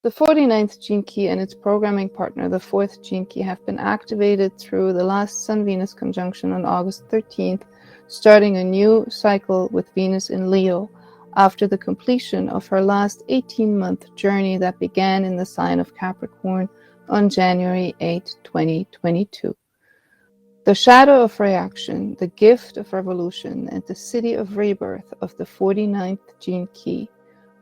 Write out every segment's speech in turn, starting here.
The 49th gene key and its programming partner, the 4th gene key, have been activated through the last Sun-Venus conjunction on August 13th, starting a new cycle with Venus in Leo after the completion of her last 18-month journey that began in the sign of Capricorn on January 8, 2022. The shadow of reaction, the gift of revolution, and the city of rebirth of the 49th gene key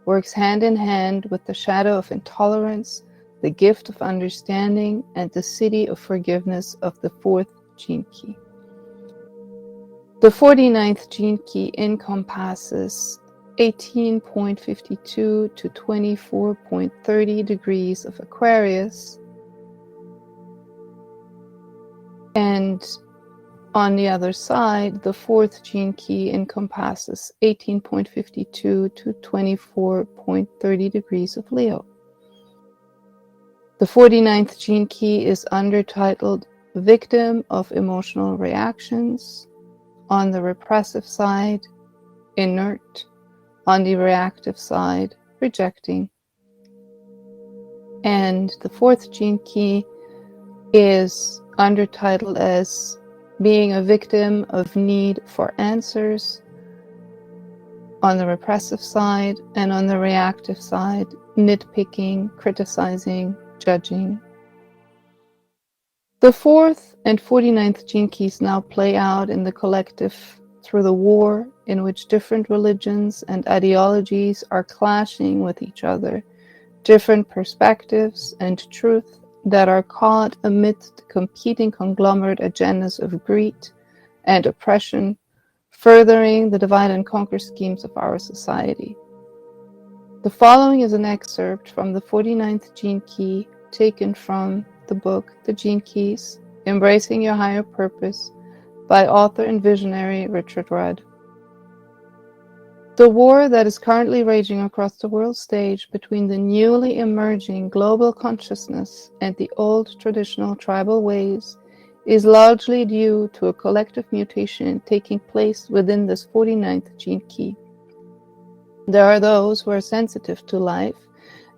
works hand in hand with the shadow of intolerance, the gift of understanding, and the city of forgiveness of the 4th gene key. The 49th gene key encompasses 18.52 to 24.30 degrees of Aquarius, and on the other side, the 4th gene key encompasses 18.52 to 24.30 degrees of Leo. The 49th gene key is undertitled Victim of Emotional Reactions. On the repressive side, inert. On the reactive side, rejecting. And the 4th gene key is undertitled as being a victim of need for answers on the repressive side, and on the reactive side, nitpicking, criticizing, judging. The 4th and 49th gene keys now play out in the collective through the war in which different religions and ideologies are clashing with each other, different perspectives and truth that are caught amidst competing conglomerate agendas of greed and oppression, furthering the divide and conquer schemes of our society. The following is an excerpt from the 49th gene key taken from the book The Gene Keys, Embracing Your Higher Purpose by author and visionary Richard Rudd. The war that is currently raging across the world stage between the newly emerging global consciousness and the old traditional tribal ways is largely due to a collective mutation taking place within this 49th gene key. There are those who are sensitive to life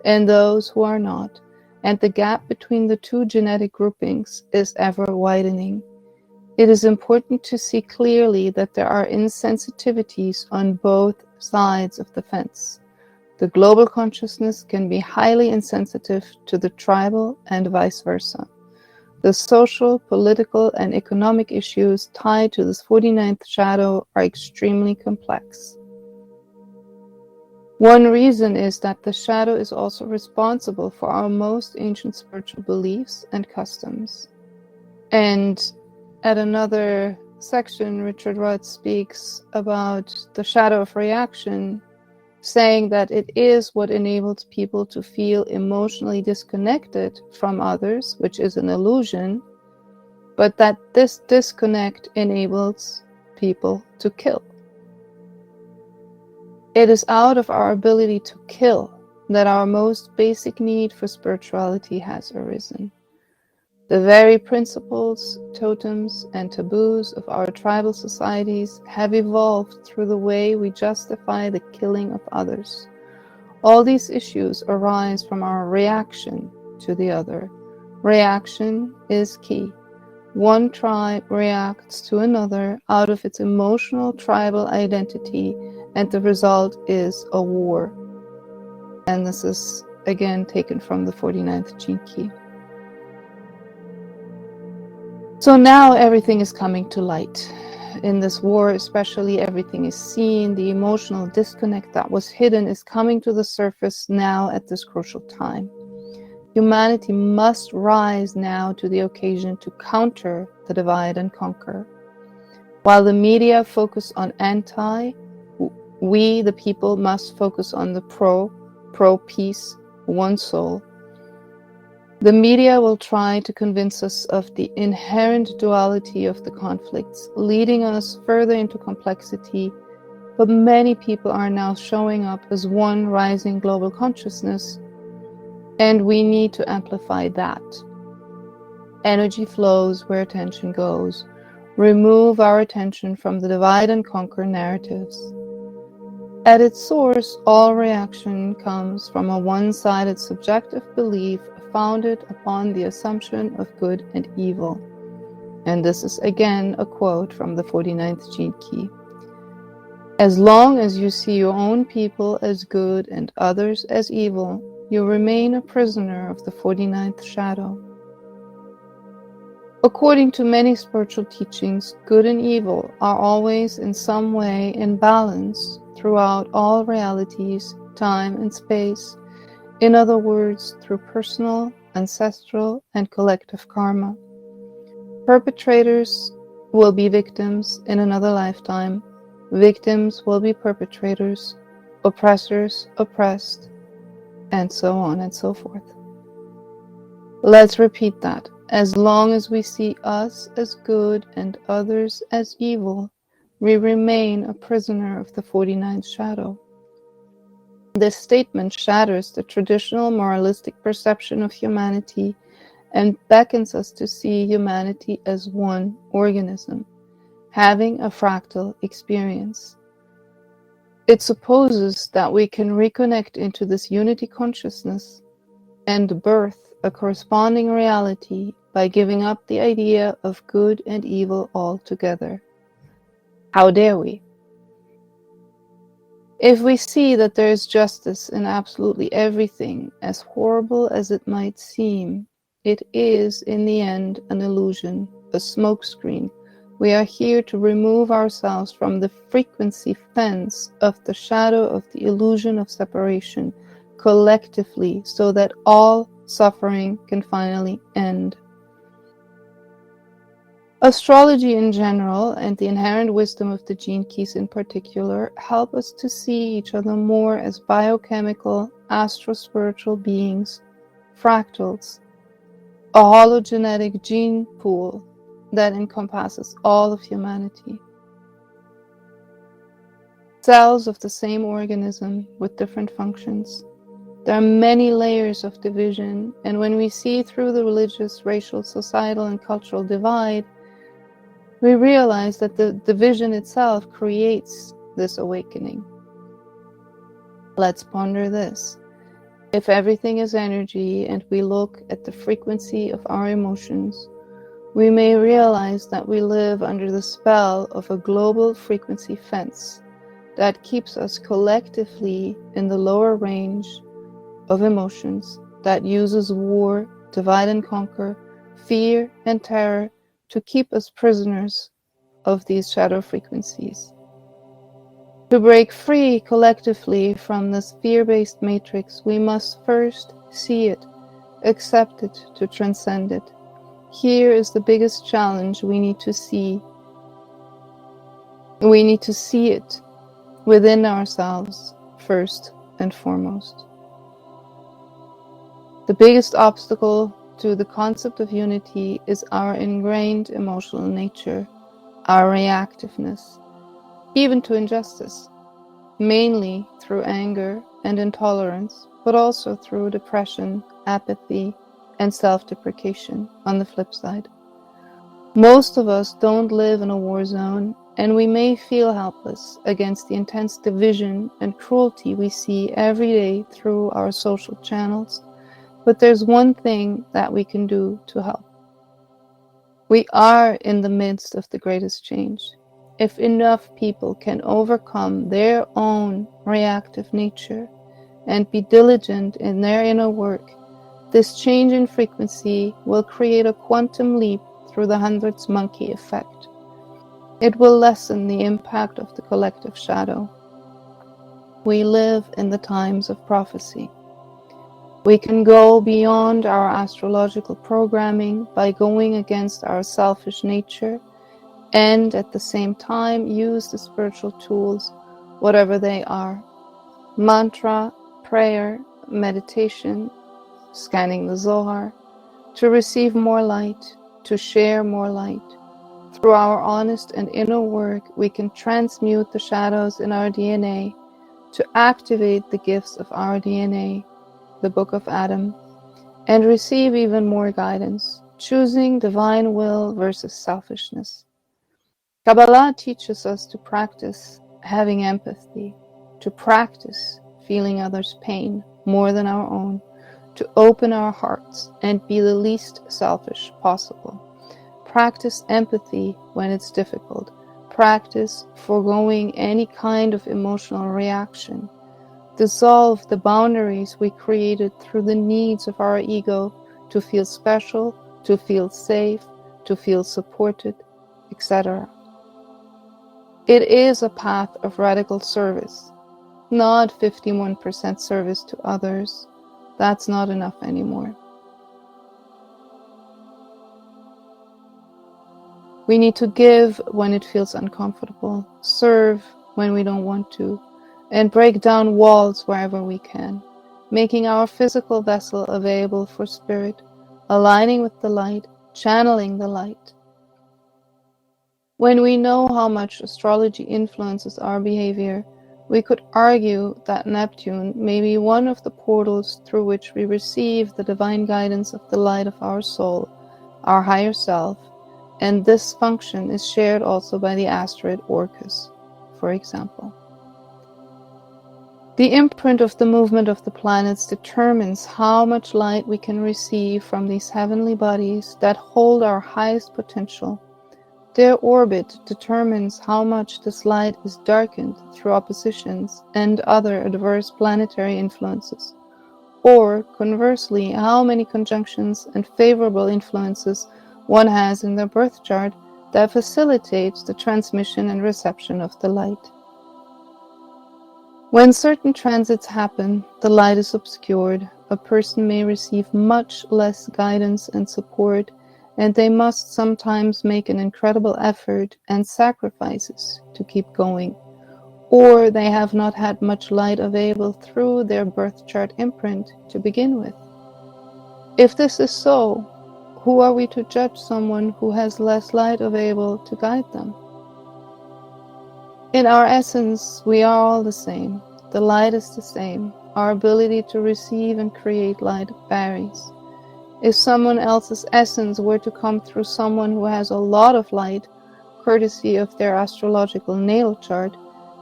and those who are not, and the gap between the two genetic groupings is ever widening. It is important to see clearly that there are insensitivities on both sides of the fence. The global consciousness can be highly insensitive to the tribal and vice versa. The social, political, and economic issues tied to this 49th shadow are extremely complex. One reason is that the shadow is also responsible for our most ancient spiritual beliefs and customs. And at another section, Richard Rudd speaks about the shadow of reaction, saying that it is what enables people to feel emotionally disconnected from others, which is an illusion, but that this disconnect enables people to kill. It is out of our ability to kill that our most basic need for spirituality has arisen. The very principles, totems, and taboos of our tribal societies have evolved through the way we justify the killing of others. All these issues arise from our reaction to the other. Reaction is key. One tribe reacts to another out of its emotional tribal identity, and the result is a war. And this is again taken from the 49th gene key. So now everything is coming to light. In this war especially, everything is seen. The emotional disconnect that was hidden is coming to the surface now at this crucial time. Humanity must rise now to the occasion to counter the divide and conquer. While the media focus on anti, we, the people, must focus on the pro-peace, one soul. The media will try to convince us of the inherent duality of the conflicts, leading us further into complexity, but many people are now showing up as one rising global consciousness, and we need to amplify that. Energy flows where attention goes. Remove our attention from the divide and conquer narratives. At its source, all reaction comes from a one-sided subjective belief founded upon the assumption of good and evil. And this is again a quote from the 49th gene key. As long as you see your own people as good and others as evil, you remain a prisoner of the 49th shadow. According to many spiritual teachings, good and evil are always in some way in balance throughout all realities, time and space. In other words, through personal, ancestral, and collective karma. Perpetrators will be victims in another lifetime. Victims will be perpetrators, oppressors oppressed, and so on and so forth. Let's repeat that. As long as we see us as good and others as evil, we remain a prisoner of the 49th shadow. This statement shatters the traditional moralistic perception of humanity and beckons us to see humanity as one organism, having a fractal experience. It supposes that we can reconnect into this unity consciousness and birth a corresponding reality by giving up the idea of good and evil altogether. How dare we? If we see that there is justice in absolutely everything, as horrible as it might seem, it is in the end an illusion, a smokescreen. We are here to remove ourselves from the frequency fence of the shadow of the illusion of separation collectively, so that all suffering can finally end. Astrology in general, and the inherent wisdom of the gene keys in particular, help us to see each other more as biochemical, astro-spiritual beings, fractals, a hologenetic gene pool that encompasses all of humanity. Cells of the same organism with different functions. There are many layers of division, and when we see through the religious, racial, societal, and cultural divide, we realize that the division itself creates this awakening. Let's ponder this. If everything is energy and we look at the frequency of our emotions, we may realize that we live under the spell of a global frequency fence that keeps us collectively in the lower range of emotions, that uses war, divide and conquer, fear and terror to keep us prisoners of these shadow frequencies. To break free collectively from this fear-based matrix, we must first see it, accept it, to transcend it. Here is the biggest challenge we need to see. We need to see it within ourselves first and foremost. The biggest obstacle to the concept of unity is our ingrained emotional nature, our reactiveness, even to injustice, mainly through anger and intolerance, but also through depression, apathy, and self-deprecation on the flip side. Most of us don't live in a war zone, and we may feel helpless against the intense division and cruelty we see every day through our social channels, but there's one thing that we can do to help. We are in the midst of the greatest change. If enough people can overcome their own reactive nature and be diligent in their inner work, this change in frequency will create a quantum leap through the hundreds monkey effect. It will lessen the impact of the collective shadow. We live in the times of prophecy. We can go beyond our astrological programming by going against our selfish nature and at the same time use the spiritual tools, whatever they are. Mantra, prayer, meditation, scanning the Zohar, to receive more light, to share more light. Through our honest and inner work, we can transmute the shadows in our DNA to activate the gifts of our DNA, the Book of Adam, and receive even more guidance, choosing divine will versus selfishness. Kabbalah teaches us to practice having empathy, to practice feeling others' pain more than our own, to open our hearts and be the least selfish possible. Practice empathy when it's difficult. Practice foregoing any kind of emotional reaction. Dissolve the boundaries we created through the needs of our ego to feel special, to feel safe, to feel supported, etc. It is a path of radical service, not 51% service to others. That's not enough anymore. We need to give when it feels uncomfortable, serve when we don't want to, and break down walls wherever we can, making our physical vessel available for spirit, aligning with the light, channeling the light. When we know how much astrology influences our behavior, we could argue that Neptune may be one of the portals through which we receive the divine guidance of the light of our soul, our higher self, and this function is shared also by the asteroid Orcus, for example. The imprint of the movement of the planets determines how much light we can receive from these heavenly bodies that hold our highest potential. Their orbit determines how much this light is darkened through oppositions and other adverse planetary influences, or conversely, how many conjunctions and favorable influences one has in their birth chart that facilitates the transmission and reception of the light. When certain transits happen, the light is obscured. A person may receive much less guidance and support, and they must sometimes make an incredible effort and sacrifices to keep going, or they have not had much light available through their birth chart imprint to begin with. If this is so, who are we to judge someone who has less light available to guide them? In our essence, we are all the same. The light is the same. Our ability to receive and create light varies. If someone else's essence were to come through someone who has a lot of light, courtesy of their astrological natal chart,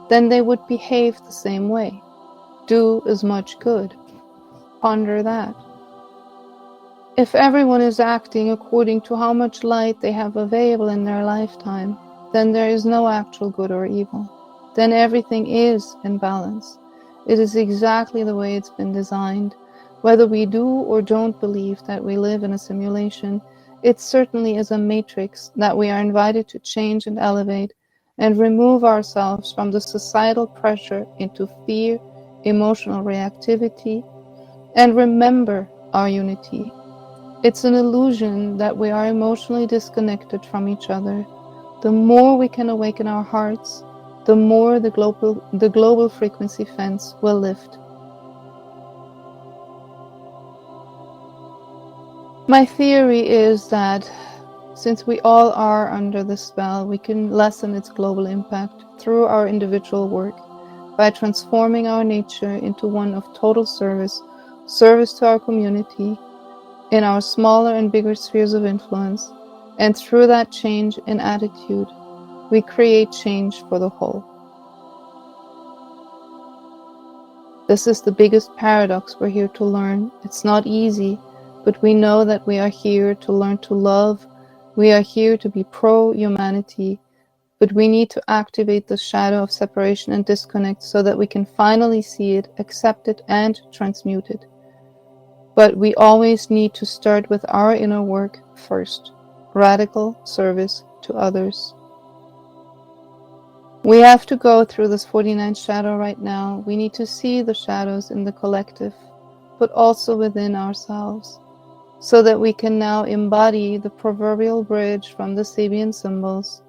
then they would behave the same way, do as much good. Ponder that. If everyone is acting according to how much light they have available in their lifetime, then there is no actual good or evil. Then everything is in balance. It is exactly the way it's been designed. Whether we do or don't believe that we live in a simulation, it certainly is a matrix that we are invited to change and elevate and remove ourselves from the societal pressure into fear, emotional reactivity, and remember our unity. It's an illusion that we are emotionally disconnected from each other. The more we can awaken our hearts, the more the global frequency fence will lift. My theory is that since we all are under the spell, we can lessen its global impact through our individual work by transforming our nature into one of total service to our community, in our smaller and bigger spheres of influence, and through that change in attitude, we create change for the whole. This is the biggest paradox we're here to learn. It's not easy, but we know that we are here to learn to love. We are here to be pro-humanity, but we need to activate the shadow of separation and disconnect so that we can finally see it, accept it, and transmute it. But we always need to start with our inner work first. Radical service to others. We have to go through this 49th shadow right now. We need to see the shadows in the collective, but also within ourselves, so that we can now embody the proverbial bridge from the Sabian symbols.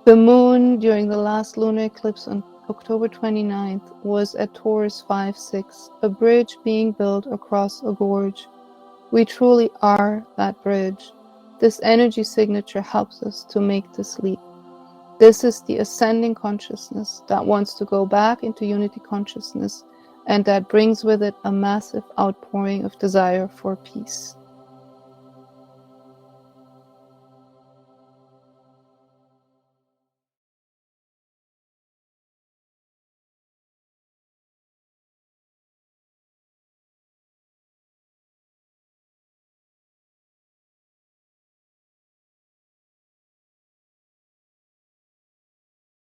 The moon during the last lunar eclipse on October 29th was at Taurus 5-6, a bridge being built across a gorge. We truly are that bridge. This energy signature helps us to make this leap. This is the ascending consciousness that wants to go back into unity consciousness, and that brings with it a massive outpouring of desire for peace.